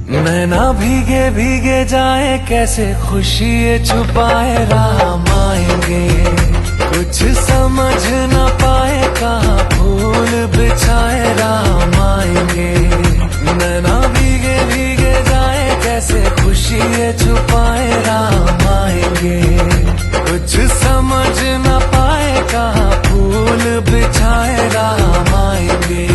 नैना भीगे भीगे जाए कैसे खुशी ये छुपाए राम आएंगे। कुछ समझ न पाए कहाँ फूल बिछाए राम आएंगे। नैना भीगे भीगे जाए कैसे खुशी ये छुपाए राम आएंगे। कुछ समझ न पाए कहाँ फूल बिछाए राम आएंगे।